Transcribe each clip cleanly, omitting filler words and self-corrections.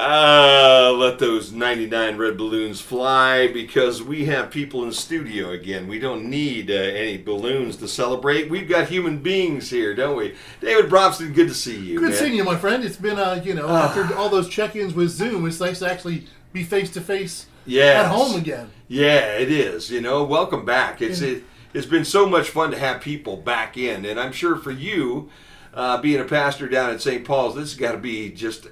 Let those 99 red balloons fly because we have people in studio again. We don't need any balloons to celebrate. We've got human beings here, don't we? David Brobston, good to see you. Good seeing you, my friend. It's been, after all those check-ins with Zoom, it's nice to actually be face-to-face at home again. Yeah, it is. Welcome back. It's been so much fun to have people back in, and I'm sure for you, being a pastor down at St. Paul's, this has got to be just...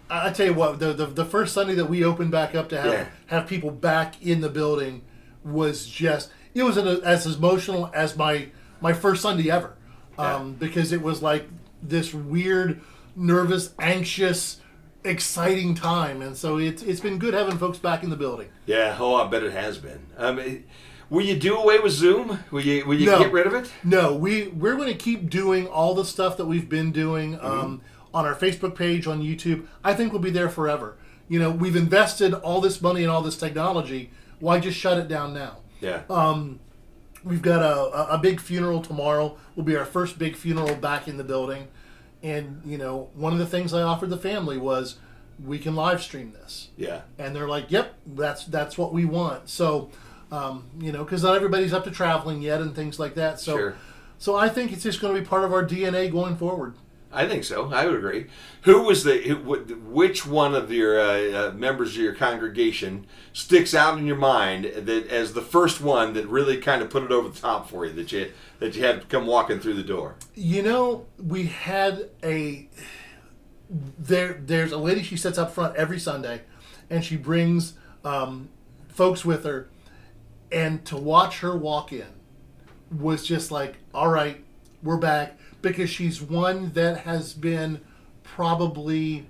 I tell you what, the first Sunday that we opened back up to have people back in the building was just, it was as emotional as my first Sunday ever. Because it was like this weird, nervous, anxious, exciting time. And so it's been good having folks back in the building. Yeah, I bet it has been. Will you do away with Zoom? Will you get rid of it? No, we're going to keep doing all the stuff that we've been doing on our Facebook page, on YouTube. I think we'll be there forever. We've invested all this money and all this technology. Why just shut it down now? Yeah. We've got a big funeral tomorrow. Will be our first big funeral back in the building. And, one of the things I offered the family was we can live stream this. Yeah. And they're like, yep, that's what we want. So... because not everybody's up to traveling yet and things like that. So, sure. So I think it's just going to be part of our DNA going forward. I think so. I would agree. Which one of your members of your congregation sticks out in your mind that as the first one that really kind of put it over the top for you, that you had to come walking through the door? We had there's a lady, she sits up front every Sunday, and she brings folks with her. And to watch her walk in was just like, all right, we're back. Because she's one that has been probably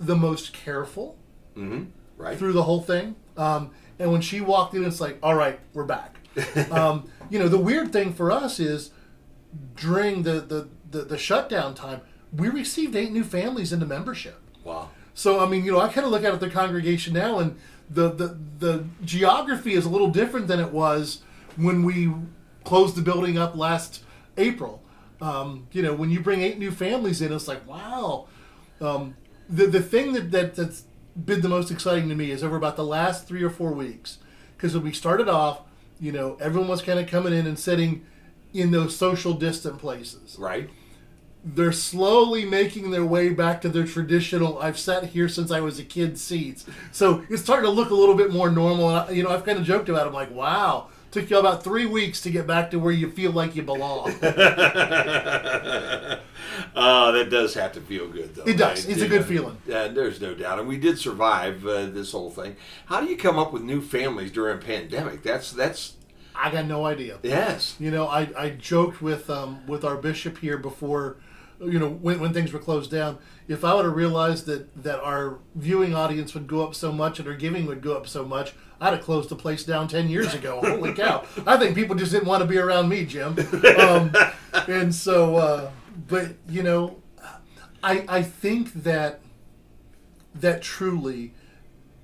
the most careful through the whole thing. And when she walked in, it's like, all right, we're back. The weird thing for us is during the shutdown time, we received 8 new families into membership. Wow. So, I kind of look at the congregation now, and the geography is a little different than it was when we closed the building up last April. When you bring 8 new families in, it's like, wow. The thing that's been the most exciting to me is over about the last 3 or 4 weeks. Because when we started off, everyone was kind of coming in and sitting in those social distant places. Right. They're slowly making their way back to their traditional, I've sat here since I was a kid seats. So it's starting to look a little bit more normal. And I've kind of joked about it. I'm like, wow, took you about 3 weeks to get back to where you feel like you belong. That does have to feel good, though. It does. It's a good feeling. There's no doubt. And we did survive this whole thing. How do you come up with new families during a pandemic? That's. I got no idea. Yes. I joked with our bishop here before, when things were closed down. If I would have realized that our viewing audience would go up so much and our giving would go up so much, I'd have closed the place down 10 years ago. Holy cow. I think people just didn't want to be around me, Jim. And so, I think that truly,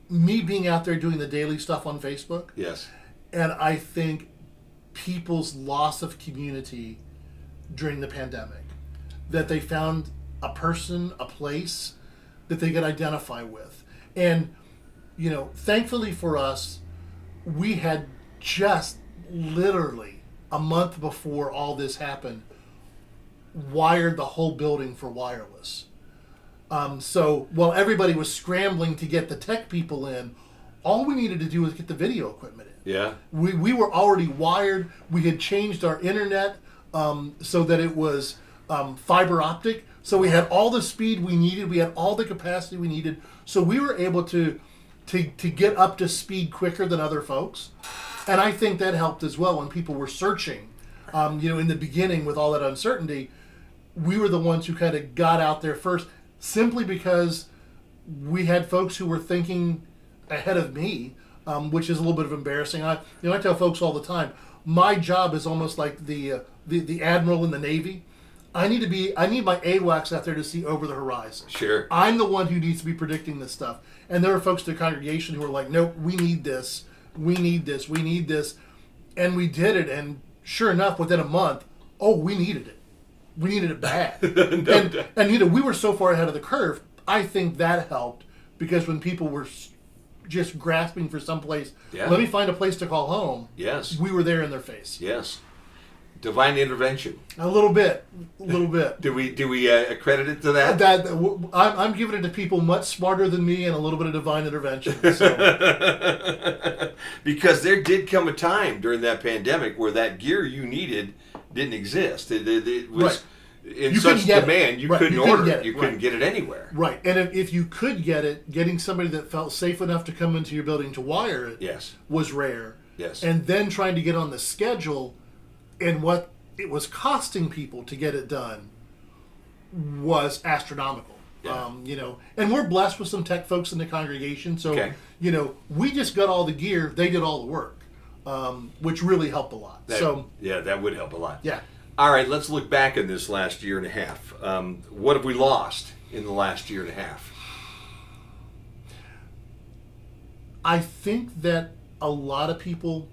me being out there doing the daily stuff on Facebook. Yes. And I think people's loss of community during the pandemic, that they found a person, a place that they could identify with. And, thankfully for us, we had just literally a month before all this happened, wired the whole building for wireless. So while everybody was scrambling to get the tech people in, all we needed to do was get the video equipment in. Yeah. We were already wired. We had changed our internet so that it was fiber optic. So we had all the speed we needed. We had all the capacity we needed. So we were able to get up to speed quicker than other folks. And I think that helped as well when people were searching. In the beginning with all that uncertainty, we were the ones who kind of got out there first, simply because we had folks who were thinking ahead of me, which is a little bit of embarrassing. I tell folks all the time, my job is almost like the admiral in the Navy. I need my AWACS out there to see over the horizon. Sure. I'm the one who needs to be predicting this stuff. And there are folks in the congregation who are like, nope, we need this. We need this. We need this. And we did it. And sure enough, within a month, we needed it. We needed it bad. And we were so far ahead of the curve, I think that helped because when people were just grasping for someplace, Yeah. let me find a place to call home. Yes. We were there in their face. Yes. Divine intervention. A little bit. Do we accredit it to that? I'm giving it to people much smarter than me and a little bit of divine intervention. So. Because there did come a time during that pandemic where that gear you needed didn't exist. It was Right. in You such couldn't get demand it. you Right. couldn't You couldn't order get it. it. You couldn't get it anywhere. Right. And if you could get it, getting somebody that felt safe enough to come into your building to wire it Yes. was rare. Yes. And then trying to get on the schedule and what it was costing people to get it done was astronomical. Yeah. And we're blessed with some tech folks in the congregation. So, Okay. We just got all the gear. They did all the work, which really helped a lot. That would help a lot. Yeah. All right, let's look back in this last year and a half. What have we lost in the last year and a half? I think that a lot of people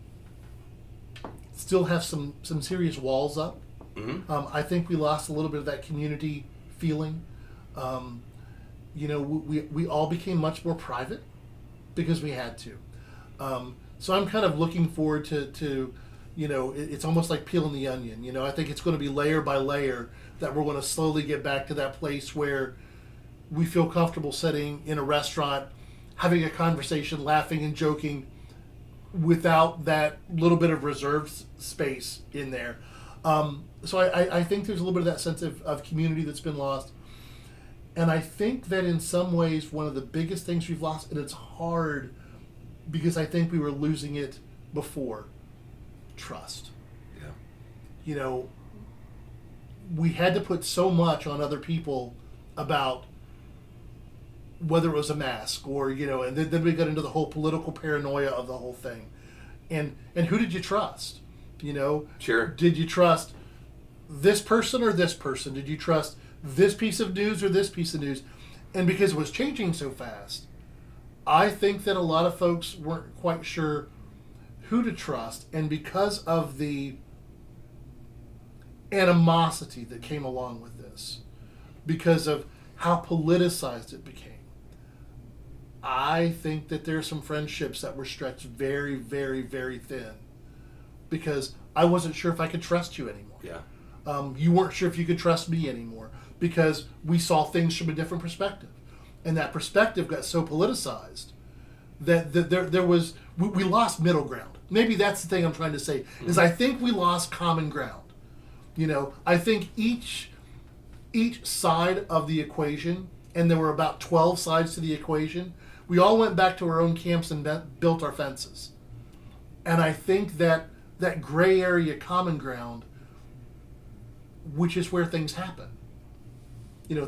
still have some serious walls up. Mm-hmm. I think we lost a little bit of that community feeling. We all became much more private because we had to. So I'm kind of looking forward to it's almost like peeling the onion. I think it's going to be layer by layer that we're going to slowly get back to that place where we feel comfortable sitting in a restaurant, having a conversation, laughing and joking without that little bit of reserved space in there. So I think there's a little bit of that sense of community that's been lost. And I think that in some ways, one of the biggest things we've lost, and it's hard because I think we were losing it before, trust. Yeah. We had to put so much on other people about whether it was a mask or, and then we got into the whole political paranoia of the whole thing. And who did you trust? Sure. Did you trust this person or this person? Did you trust this piece of news or this piece of news? And because it was changing so fast, I think that a lot of folks weren't quite sure who to trust. And because of the animosity that came along with this, because of how politicized it became, I think that there are some friendships that were stretched very, very, very thin because I wasn't sure if I could trust you anymore. Yeah. You weren't sure if you could trust me anymore because we saw things from a different perspective. And that perspective got so politicized that we lost middle ground. Maybe that's the thing I'm trying to say, is I think we lost common ground. I think each side of the equation, and there were about 12 sides to the equation, we all went back to our own camps and built our fences. And I think that gray area common ground, which is where things happen.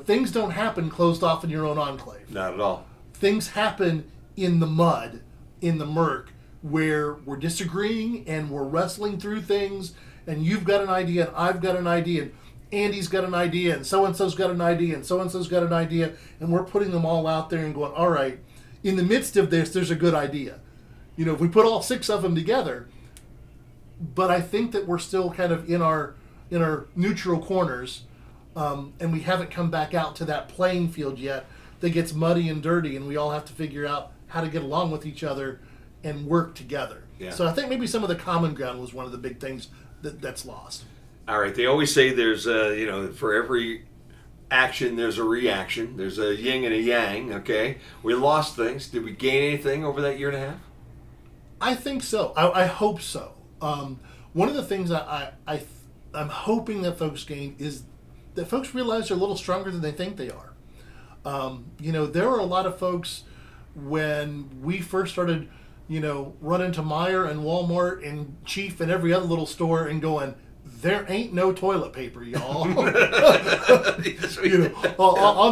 Things don't happen closed off in your own enclave. Not at all. Things happen in the mud, in the murk, where we're disagreeing and we're wrestling through things, and you've got an idea and I've got an idea and Andy's got an idea and so-and-so's got an idea and so-and-so's got an idea, and we're putting them all out there and going, all right, in the midst of this, there's a good idea. If we put all 6 of them together, but I think that we're still kind of in our neutral corners, and we haven't come back out to that playing field yet that gets muddy and dirty, and we all have to figure out how to get along with each other and work together. Yeah. So I think maybe some of the common ground was one of the big things that's lost. All right. They always say there's for every action there's a reaction. There's a yin and a yang. Okay. We lost things. Did we gain anything over that year and a half? I think so. I hope so. One of the things I'm hoping that folks gain is that folks realize they're a little stronger than they think they are. There are a lot of folks when we first started, running to Meijer and Walmart and Chief and every other little store and going, there ain't no toilet paper, y'all. On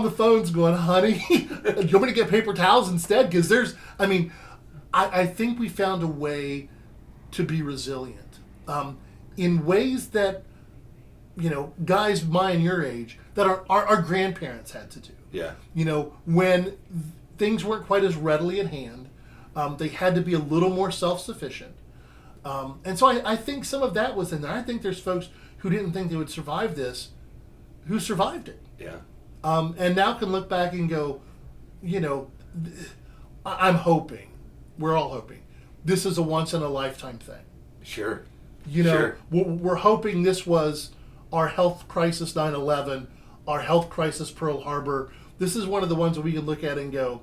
the phones going, honey, do you want me to get paper towels instead? Because I think we found a way to be resilient in ways that, guys my and your age, that our grandparents had to do. Yeah. When things weren't quite as readily at hand, they had to be a little more self-sufficient. And so I think some of that was in there. I think there's folks who didn't think they would survive this, who survived it. Yeah. and now can look back and go, I'm hoping, we're all hoping, this is a once in a lifetime thing. Sure. Sure. We're hoping this was our health crisis 9/11, our health crisis Pearl Harbor. This is one of the ones that we can look at and go,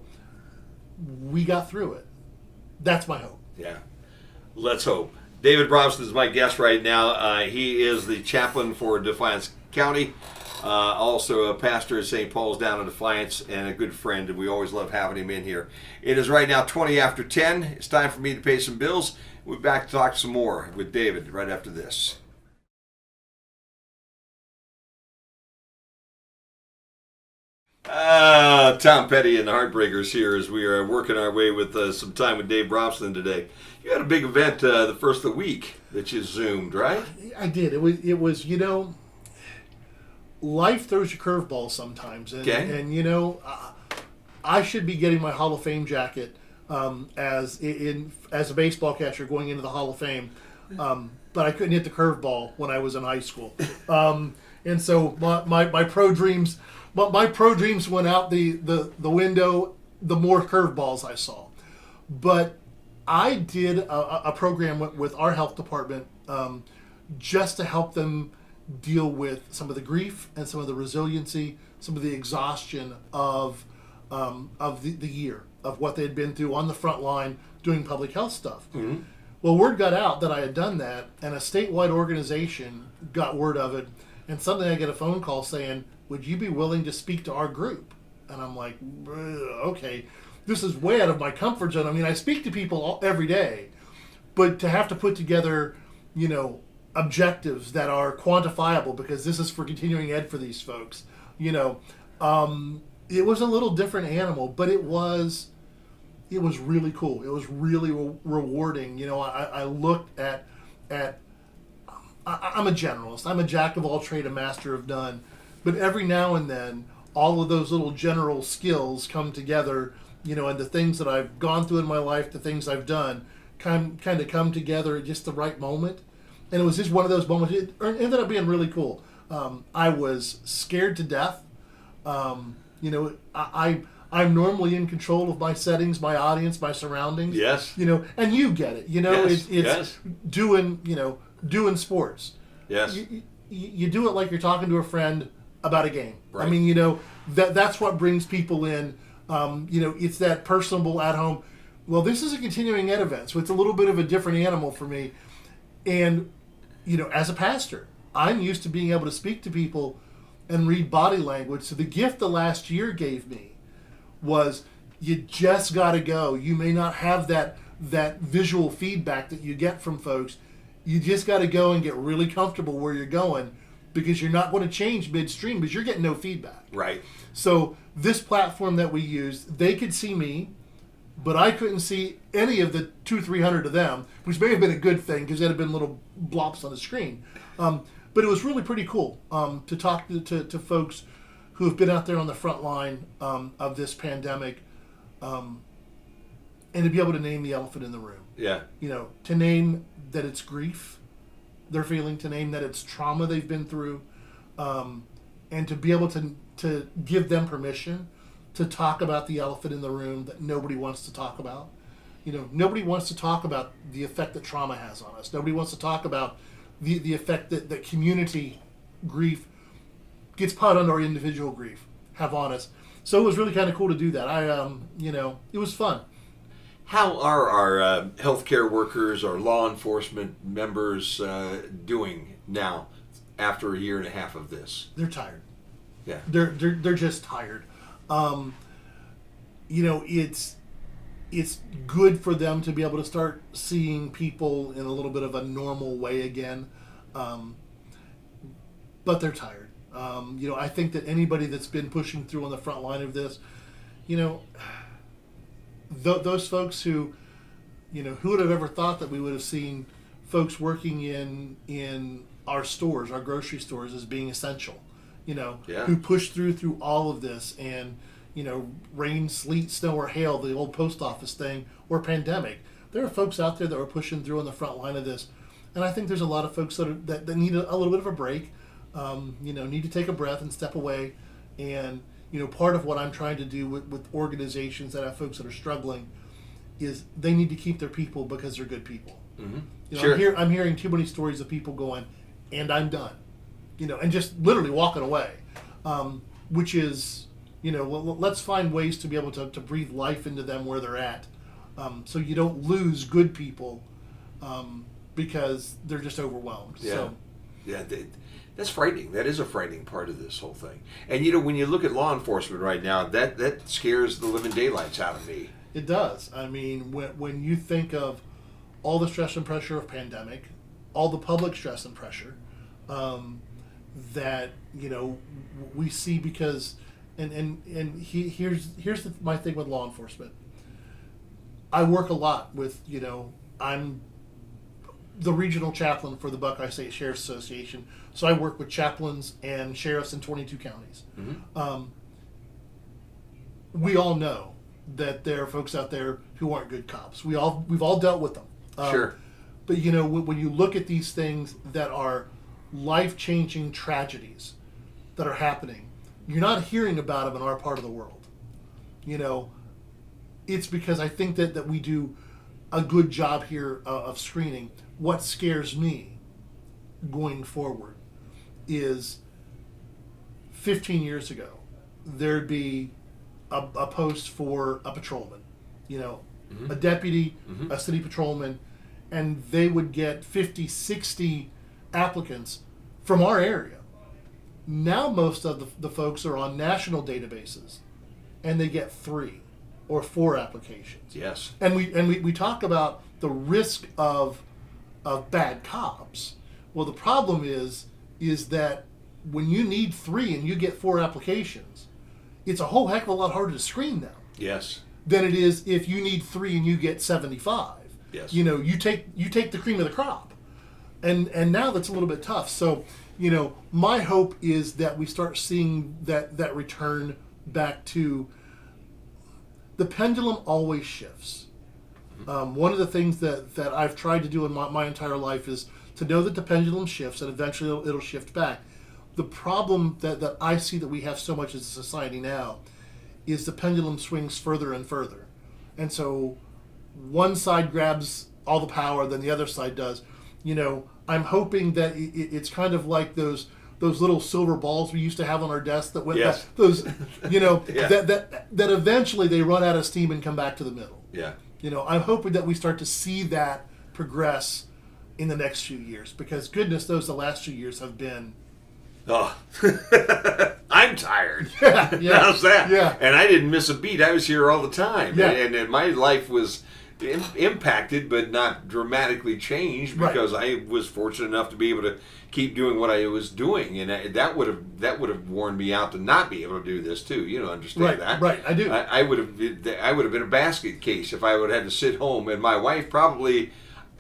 we got through it. That's my hope. Yeah. Let's hope. David Brobston is my guest right now. He is the chaplain for Defiance County, also a pastor at St. Paul's down in Defiance, and a good friend, and we always love having him in here. It is right now 20 after 10. It's time for me to pay some bills. We'll be back to talk some more with David right after this. Tom Petty and the Heartbreakers here as we are working our way with some time with Dave Brobston today. You had a big event the first of the week that you Zoomed, right? I did. It was life throws you curveballs sometimes. And, okay. And, I should be getting my Hall of Fame jacket as a baseball catcher going into the Hall of Fame. But I couldn't hit the curveball when I was in high school. And so my pro dreams... But my pro dreams went out the window the more curveballs I saw. But I did a program with our health department just to help them deal with some of the grief and some of the resiliency, some of the exhaustion of the year, of what they had been through on the front line doing public health stuff. Mm-hmm. Well, word got out that I had done that, and a statewide organization got word of it, and suddenly I get a phone call saying, would you be willing to speak to our group? And I'm like, okay, this is way out of my comfort zone. I mean, I speak to people every day, but to have to put together, objectives that are quantifiable, because this is for continuing ed for these folks, it was a little different animal, but it was really cool. It was really rewarding. I looked at I'm a generalist. I'm a jack of all trade, a master of none. But every now and then, all of those little general skills come together, and the things that I've gone through in my life, the things I've done, kind of come together at just the right moment. And it was just one of those moments. It ended up being really cool. I was scared to death. I'm normally in control of my settings, my audience, my surroundings. Yes. And you get it. Yes. It's doing sports. Yes. You do it like you're talking to a friend about a game. Right. I mean, that's what brings people in. It's that personable at home. Well, this is a continuing ed event, so it's a little bit of a different animal for me. And, as a pastor, I'm used to being able to speak to people and read body language. So the gift the last year gave me was you just got to go. You may not have that visual feedback that you get from folks. You just got to go and get really comfortable where you're going, because you're not going to change midstream because you're getting no feedback. Right. So this platform that we used, they could see me, but I couldn't see any of the 200-300 of them, which may have been a good thing because there had been little blops on the screen. But it was really pretty cool to talk to folks who have been out there on the front line of this pandemic, and to be able to name the elephant in the room. Yeah. To name that it's grief they're feeling, to name that it's trauma they've been through, and to be able to give them permission to talk about the elephant in the room that nobody wants to talk about. Nobody wants to talk about the effect that trauma has on us. Nobody wants to talk about the effect that community grief gets put under our individual grief have on us. So it was really kind of cool to do that. It was fun. How are our healthcare workers, our law enforcement members doing now after a year and a half of this? They're tired. Yeah. They're just tired. It's good for them to be able to start seeing people in a little bit of a normal way again. But they're tired. I think that anybody that's been pushing through on the front line of this, those folks who would have ever thought that we would have seen folks working in our stores, our grocery stores, as being essential, who pushed through all of this, and, rain, sleet, snow, or hail, the old post office thing, or pandemic. There are folks out there that were pushing through on the front line of this. And I think there's a lot of folks that need a little bit of a break, need to take a breath and step away, And part of what I'm trying to do with organizations that have folks that are struggling is they need to keep their people because they're good people. Mm-hmm. Sure. I'm hearing too many stories of people going, and I'm done, and just literally walking away, which is, let's find ways to be able to breathe life into them where they're at, so you don't lose good people because they're just overwhelmed. Yeah. So, yeah, that's frightening. That is a frightening part of this whole thing. And when you look at law enforcement right now, that scares the living daylights out of me. It does. I mean, when you think of all the stress and pressure of pandemic, all the public stress and pressure that we see, because here's my thing with law enforcement. I work a lot with I'm the regional chaplain for the Buckeye State Sheriff's Association, so I work with chaplains and sheriffs in 22 counties. Mm-hmm. We all know that there are folks out there who aren't good cops. We've all dealt with them. Sure. But when you look at these things that are life-changing tragedies that are happening, you're not hearing about them in our part of the world. It's because I think that we do a good job here of screening. What scares me going forward is 15 years ago, there'd be a post for a patrolman, mm-hmm. a deputy, mm-hmm. a city patrolman, and they would get 50, 60 applicants from our area. Now most of the folks are on national databases, and they get 3 or 4 applications. Yes. And we talk about the risk of bad cops. Well, the problem is that when you need 3 and you get 4 applications, it's a whole heck of a lot harder to screen them. Yes. Than it is if you need 3 and you get 75. Yes. You take the cream of the crop. And now that's a little bit tough. So, my hope is that we start seeing that return back to the pendulum always shifts. One of the things that I've tried to do in my entire life is to know that the pendulum shifts and eventually it'll shift back. The problem that I see that we have so much as a society now is the pendulum swings further and further. And so one side grabs all the power, then the other side does. I'm hoping that it's kind of like those little silver balls we used to have on our desk that went yes. back, those, yeah. that eventually they run out of steam and come back to the middle. Yeah. I'm hoping that we start to see that progress in the next few years, because goodness knows the last few years have been. Oh, I'm tired. Yeah. How's that? Yeah. And I didn't miss a beat. I was here all the time. Yeah. And my life was impacted, but not dramatically changed, because right. I was fortunate enough to be able to keep doing what I was doing, and that would have worn me out to not be able to do this too. Understand right, that? Right, I do. I would have been a basket case if I would have had to sit home, and my wife probably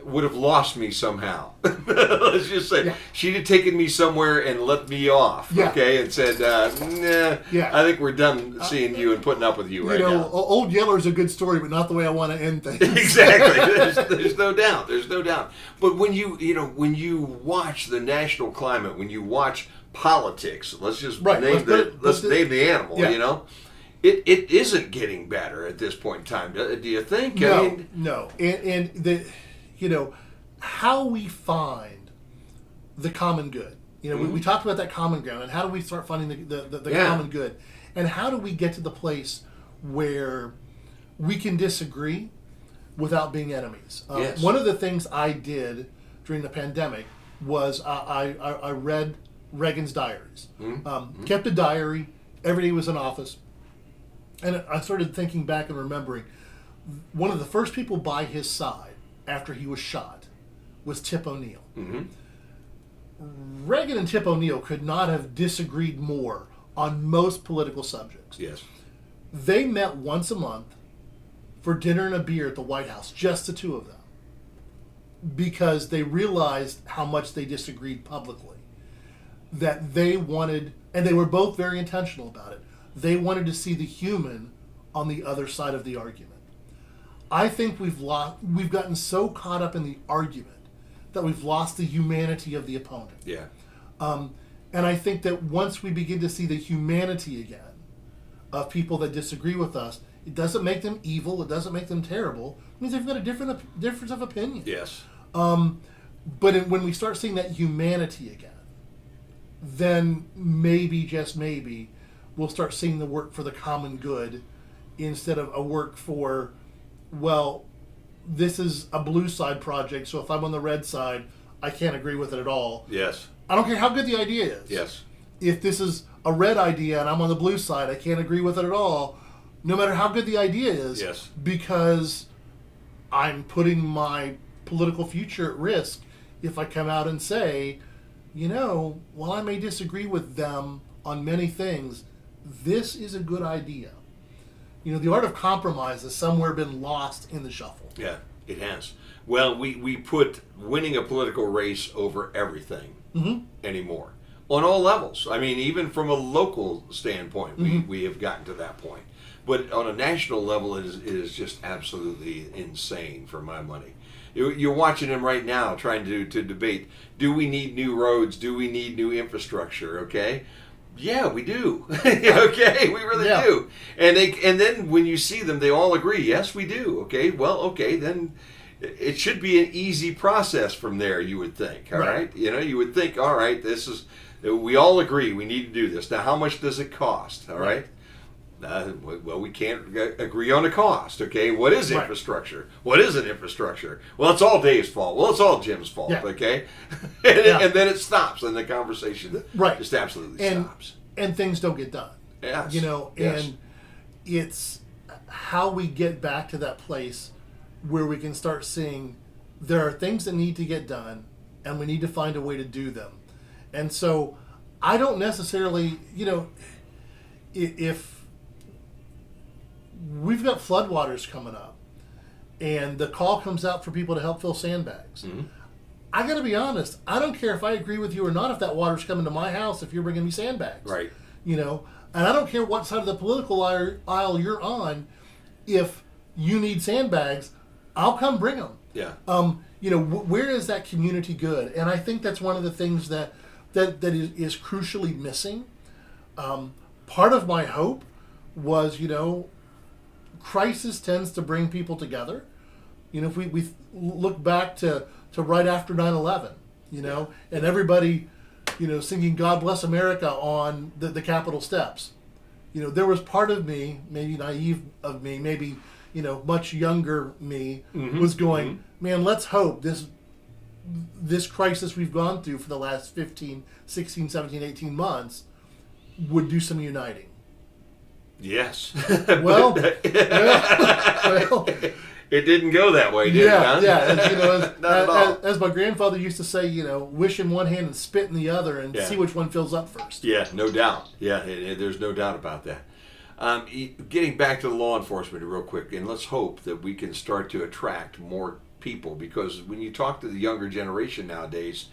would have lost me somehow. Let's just say yeah. She'd have taken me somewhere and let me off, yeah. Okay, and said, "Nah, yeah. I think we're done seeing you and putting up with you right now." Old Yeller's a good story, but not the way I want to end things. Exactly. There's no doubt. There's no doubt. But when you watch the national climate, when you watch politics, let's just name the animal. Yeah. It isn't getting better at this point in time. Do you think? No. And how we find the common good. Mm-hmm. we talked about that common ground, and how do we start finding the yeah. common good, and how do we get to the place where we can disagree without being enemies? Yes. One of the things I did during the pandemic was I read Reagan's diaries. Mm-hmm. Kept a diary. Every day was in office. And I started thinking back and remembering one of the first people by his side after he was shot was Tip O'Neill. Mm-hmm. Reagan and Tip O'Neill could not have disagreed more on most political subjects. Yes. They met once a month for dinner and a beer at the White House, just the two of them, because they realized how much they disagreed publicly. That they wanted, and they were both very intentional about it, they wanted to see the human on the other side of the argument. I think we've gotten so caught up in the argument that we've lost the humanity of the opponent. Yeah. And I think that once we begin to see the humanity again of people that disagree with us, it doesn't make them evil. It doesn't make them terrible. It means they've got a difference of opinion. Yes. But when we start seeing that humanity again, then maybe, just maybe, we'll start seeing the work for the common good instead of a work for, well, this is a blue side project, so if I'm on the red side, I can't agree with it at all. Yes. I don't care how good the idea is. Yes. If this is a red idea and I'm on the blue side, I can't agree with it at all, no matter how good the idea is. Yes. Because I'm putting my political future at risk if I come out and say, while I may disagree with them on many things, this is a good idea. The art of compromise has somewhere been lost in the shuffle. Yeah, it has. Well, we put winning a political race over everything anymore. On all levels. I mean, even from a local standpoint, we have gotten to that point. But on a national level, it is just absolutely insane for my money. You're watching them right now trying to debate, do we need new roads? Do we need new infrastructure? Okay? Yeah, we do. Okay, we really do. And then when you see them, they all agree, yes, we do. Okay, well, okay, then it should be an easy process from there, you would think. All right? You would think, all right, we all agree we need to do this. Now, how much does it cost? All right? Well, we can't agree on a cost, okay? What is infrastructure? What isn't infrastructure? Well, it's all Dave's fault. Well, it's all Jim's fault, okay? And then it stops, and the conversation just absolutely stops. And things don't get done. Yes. And it's how we get back to that place where we can start seeing there are things that need to get done, and we need to find a way to do them. And so I don't necessarily, if we've got floodwaters coming up, and the call comes out for people to help fill sandbags. I got to be honest. I don't care if I agree with you or not if that water's coming to my house if you're bringing me sandbags. Right. And I don't care what side of the political aisle you're on. If you need sandbags, I'll come bring them. Yeah. Where is that community good? And I think that's one of the things that is crucially missing. Part of my hope was, crisis tends to bring people together. If we look back to right after 9/11, and everybody, singing God Bless America on the Capitol steps. There was part of me, maybe naive of me, maybe, much younger me, was going, man, let's hope this crisis we've gone through for the last 15, 16, 17, 18 months would do some uniting. Yes. Well, it didn't go that way, did it? Huh? Yeah. As my grandfather used to say, wish in one hand and spit in the other, and see which one fills up first. Yeah, no doubt. Yeah, there's no doubt about that. Getting back to the law enforcement real quick, and let's hope that we can start to attract more people, because when you talk to the younger generation nowadays,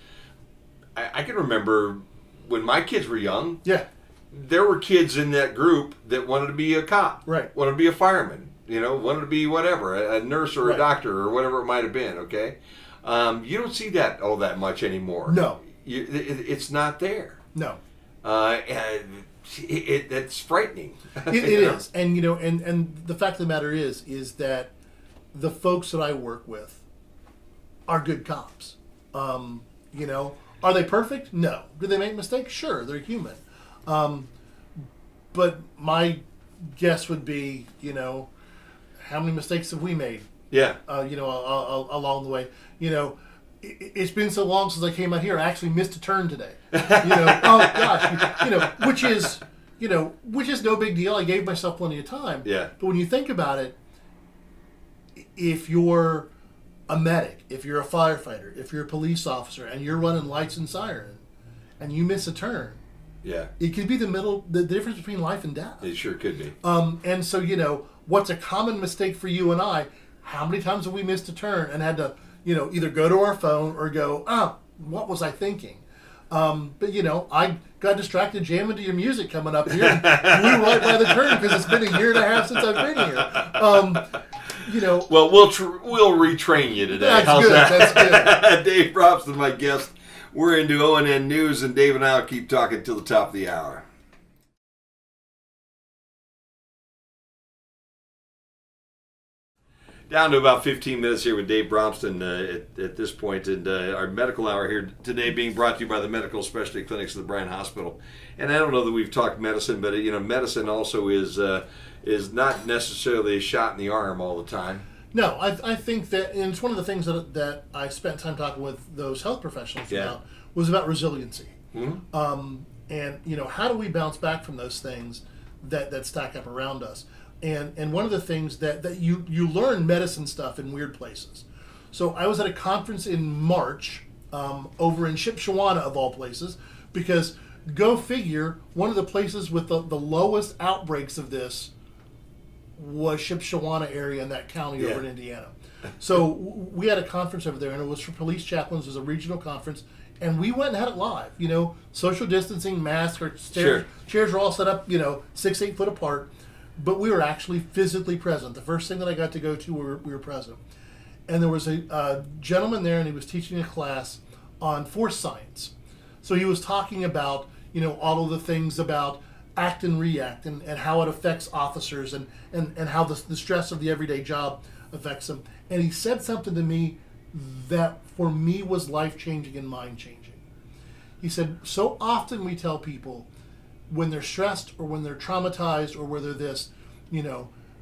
I can remember when my kids were young. Yeah. There were kids in that group that wanted to be a cop, wanted to be a fireman, wanted to be whatever, a nurse or a doctor or whatever it might have been, okay? You don't see that all that much anymore. No. It's not there. No. It's frightening. It is. And, and the fact of the matter is that the folks that I work with are good cops. Are they perfect? No. Do they make mistakes? Sure, they're human. But my guess would be, how many mistakes have we made? Yeah. Along the way. It's been so long since I came out here. I actually missed a turn today. Oh gosh. Which is no big deal. I gave myself plenty of time. Yeah. But when you think about it, if you're a medic, if you're a firefighter, if you're a police officer, and you're running lights and siren, and you miss a turn, it could be the difference between life and death. It sure could be. And so, what's a common mistake for you and I? How many times have we missed a turn and had to, either go to our phone or go, what was I thinking? But, I got distracted jamming to your music coming up here and flew right by the turn because it's been a year and a half since I've been here. Well, we'll retrain you today. That's good. That's good. Dave Brobston, my guest. We're into O&N News, and Dave and I will keep talking till the top of the hour. Down to about 15 minutes here with Dave Brobston at this point, and our medical hour here today being brought to you by the Medical Specialty Clinics of the Bryan Hospital. And I don't know that we've talked medicine, but medicine also is not necessarily a shot in the arm all the time. No, I think that, and it's one of the things that I spent time talking with those health professionals about, was about resiliency. Mm-hmm. And how do we bounce back from those things that stack up around us? And one of the things that you learn medicine stuff in weird places. So I was at a conference in March over in Shipshewana, of all places, because go figure, one of the places with the lowest outbreaks of this was Shipshewana area in that county over in Indiana. So we had a conference over there, and it was for police chaplains. It was a regional conference, and we went and had it live. Social distancing, masks, our chairs were all set up, 6-8 foot apart. But we were actually physically present. The first thing that I got to go to, we were present. And there was a gentleman there, and he was teaching a class on force science. So he was talking about, all of the things about act and react and how it affects officers and how the stress of the everyday job affects them. And he said something to me that for me was life-changing and mind-changing. He said, so often we tell people, when they're stressed or when they're traumatized or where they're this,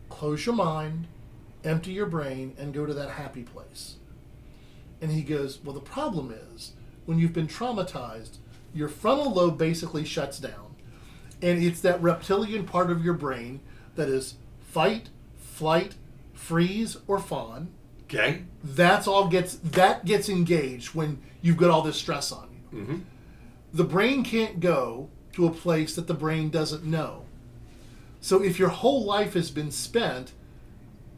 close your mind, empty your brain, and go to that happy place. And he goes, well, the problem is when you've been traumatized, your frontal lobe basically shuts down. And it's that reptilian part of your brain that is fight, flight, freeze, or fawn. Okay. That gets engaged when you've got all this stress on you. Mm-hmm. The brain can't go to a place that the brain doesn't know. So if your whole life has been spent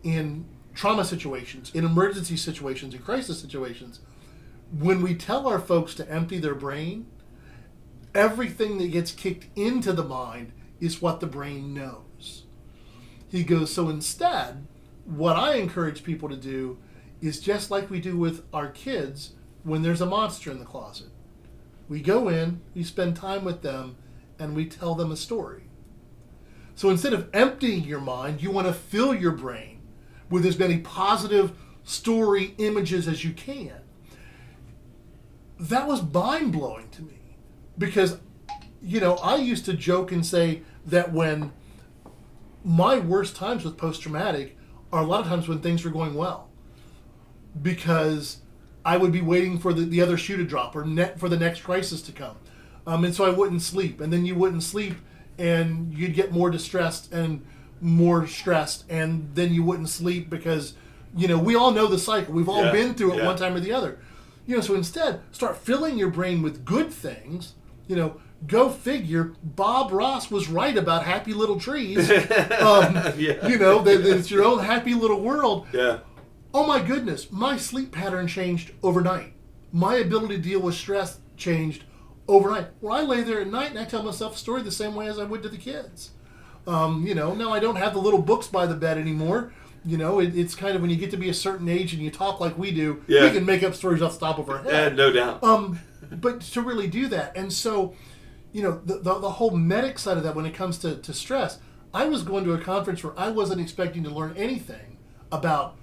in trauma situations, in emergency situations, in crisis situations, when we tell our folks to empty their brain, everything that gets kicked into the mind is what the brain knows. He goes, so instead, what I encourage people to do is just like we do with our kids when there's a monster in the closet. We go in, we spend time with them, and we tell them a story. So instead of emptying your mind, you want to fill your brain with as many positive story images as you can. That was mind-blowing to me because, I used to joke and say that when my worst times with post-traumatic are a lot of times when things were going well, because I would be waiting for the other shoe to drop or for the next crisis to come. And so I wouldn't sleep, and then you wouldn't sleep, and you'd get more distressed and more stressed, and then you wouldn't sleep because, we all know the cycle. We've all been through it one time or the other. So instead, start filling your brain with good things. Go figure, Bob Ross was right about happy little trees. That it's your own happy little world. Yeah. Oh my goodness, my sleep pattern changed overnight. My ability to deal with stress changed overnight. Well, I lay there at night and I tell myself a story the same way as I would to the kids. Now I don't have the little books by the bed anymore. It's kind of when you get to be a certain age and you talk like we do, we can make up stories off the top of our head. No doubt. But to really do that. And so, the whole medic side of that when it comes to stress, I was going to a conference where I wasn't expecting to learn anything about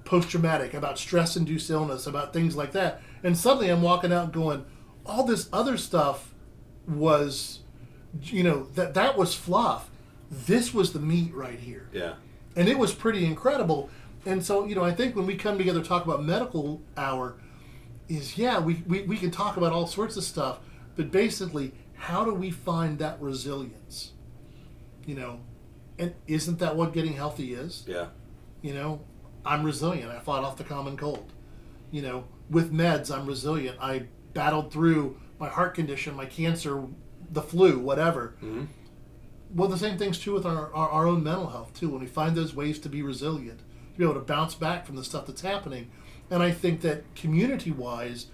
post-traumatic, about stress-induced illness, about things like that. And suddenly I'm walking out going, all this other stuff was, that was fluff. This was the meat right here. Yeah. And it was pretty incredible. And so, I think when we come together to talk about medical hour is, we can talk about all sorts of stuff, but basically, how do we find that resilience? And isn't that what getting healthy is? Yeah. I'm resilient. I fought off the common cold. With meds, I'm resilient. I battled through my heart condition, my cancer, the flu, whatever. Mm-hmm. Well, the same thing's true with our own mental health, too. When we find those ways to be resilient, to be able to bounce back from the stuff that's happening. And I think that community-wise,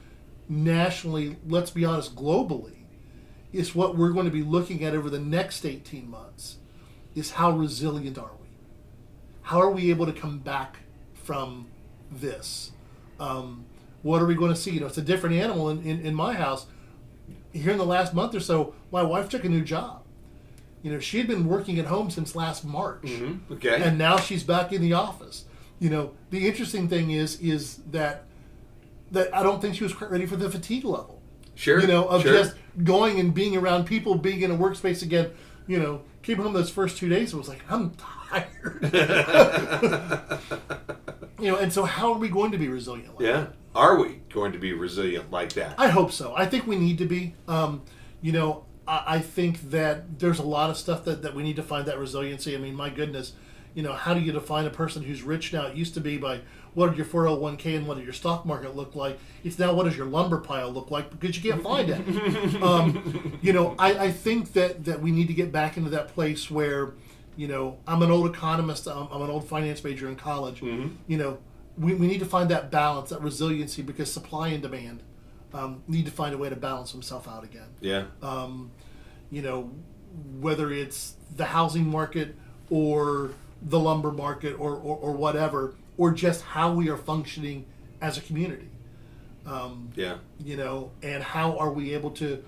nationally, let's be honest, globally, is what we're going to be looking at over the next 18 months, is how resilient are we? How are we able to come back from this? What are we going to see? It's a different animal in my house. Here in the last month or so, my wife took a new job. She had been working at home since last March. Mm-hmm. Okay. And now she's back in the office. The interesting thing is that I don't think she was quite ready for the fatigue level. Sure. Of sure. just going and being around people, being in a workspace again. Came home those first 2 days and was like, I'm tired. And so how are we going to be resilient like that? Are we going to be resilient like that? I hope so. I think we need to be. I think that there's a lot of stuff that we need to find that resiliency. I mean, my goodness, how do you define a person who's rich now? It used to be by what did your 401k and what did your stock market look like? It's now what does your lumber pile look like, because you can't find it. I think that we need to get back into that place where, I'm an old economist, I'm an old finance major in college. Mm-hmm. We need to find that balance, that resiliency, because supply and demand need to find a way to balance themselves out again. Yeah. Whether it's the housing market or the lumber market or whatever, or just how we are functioning as a community. And how are we able to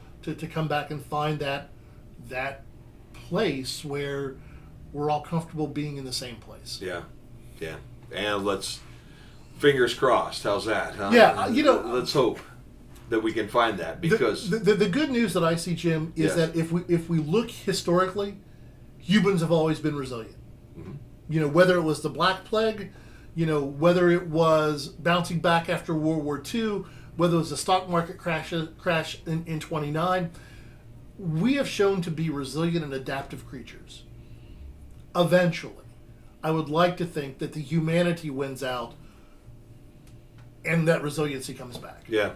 come back and find that place where we're all comfortable being in the same place. Yeah. And let's, fingers crossed, how's that? Huh? Yeah, let's hope that we can find that, because the good news that I see, Jim, is that if we look historically, humans have always been resilient. Mm-hmm. Whether it was the Black Plague, whether it was bouncing back after World War II, whether it was the stock market crash in 29, we have shown to be resilient and adaptive creatures. Eventually, I would like to think that the humanity wins out and that resiliency comes back. Yeah.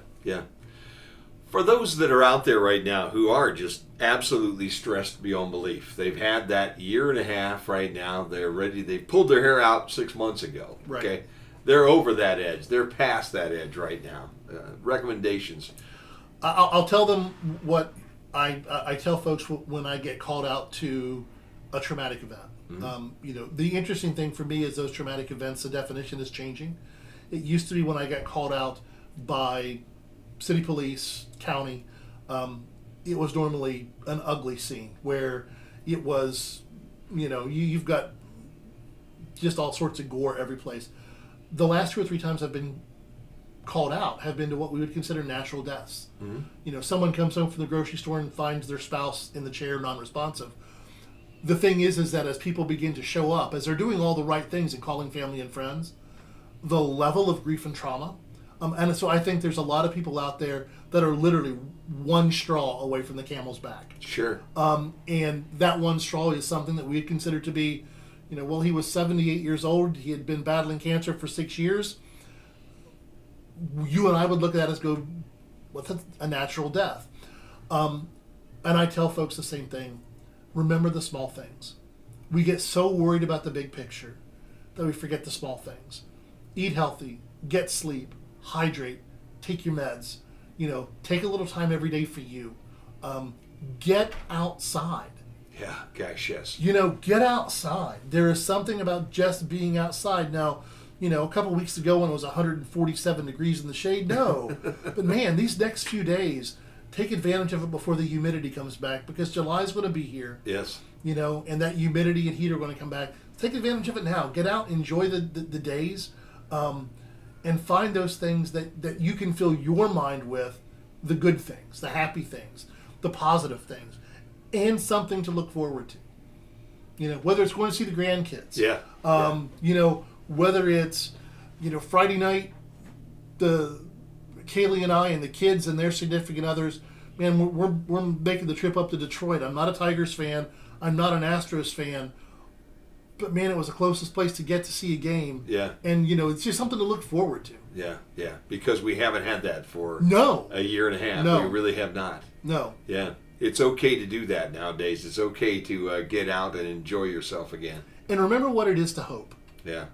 For those that are out there right now who are just absolutely stressed beyond belief, they've had that year and a half right now, they're ready, they pulled their hair out 6 months ago. Right. Okay. They're over that edge. They're past that edge right now. Recommendations. I'll tell them what I tell folks when I get called out to a traumatic event. Mm-hmm. The interesting thing for me is those traumatic events, the definition is changing. It used to be when I got called out by city police, county, it was normally an ugly scene where it was, you've got just all sorts of gore every place. The last 2 or 3 times I've been called out have been to what we would consider natural deaths. Mm-hmm. Someone comes home from the grocery store and finds their spouse in the chair non-responsive. The thing is that as people begin to show up, as they're doing all the right things and calling family and friends, the level of grief and trauma, and so I think there's a lot of people out there that are literally one straw away from the camel's back. Sure. And that one straw is something that we consider to be, he was 78 years old. He had been battling cancer for 6 years. You and I would look at that as go, what's a natural death? And I tell folks the same thing. Remember the small things. We get so worried about the big picture that we forget the small things. Eat healthy, get sleep, hydrate, take your meds, take a little time every day for you. Get outside. Yeah, gosh, yes. Get outside. There is something about just being outside. Now, a couple of weeks ago when it was 147 degrees in the shade, no. But man, these next few days, take advantage of it before the humidity comes back, because July's going to be here. Yes. And that humidity and heat are going to come back. Take advantage of it now. Get out, enjoy the days, and find those things that you can fill your mind with, the good things, the happy things, the positive things, and something to look forward to. Whether it's going to see the grandkids. Yeah. Whether it's, Friday night, Kaylee and I and the kids and their significant others, man, we're making the trip up to Detroit. I'm not a Tigers fan. I'm not an Astros fan. But man, it was the closest place to get to see a game. Yeah. And, it's just something to look forward to. Yeah. Because we haven't had that for a year and a half. No. We really have not. No. Yeah. It's okay to do that nowadays. It's okay to get out and enjoy yourself again. And remember what it is to hope. Yeah.